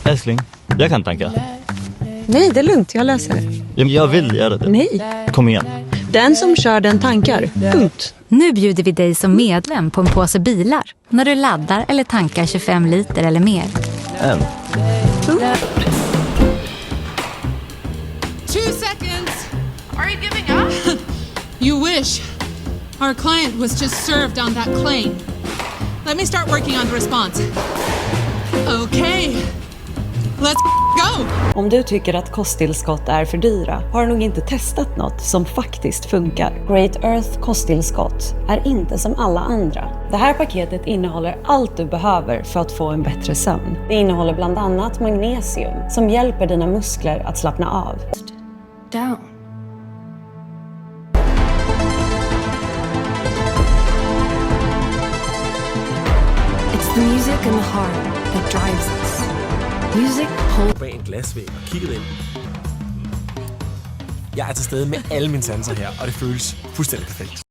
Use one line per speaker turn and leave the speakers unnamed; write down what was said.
Älskling, jag kan tanka.
Nej, det är lugnt. Jag löser det.
Jag vill göra det.
Nej.
Kom igen.
Den som kör den tankar. Punkt.
Nu bjuder vi dig som medlem på en påse bilar när du laddar eller tankar 25 liter eller mer.
En.
2 seconds. Are you giving up? You wish. Our client was just served on that claim. Let me start working on the response. Okay. Let's go!
Om du tycker att kosttillskott är för dyra har du nog inte testat något som faktiskt funkar. Great Earth kosttillskott är inte som alla andra. Det här paketet innehåller allt du behöver för att få en bättre sömn. Det innehåller bland annat magnesium som hjälper dina muskler att slappna av.
Down.
It's the music and the heart that drives us. Music holds.
Bag en glasvæg og kiggede ind. Jeg er til stede med alle mine sanser her, og det føles fuldstændig perfekt.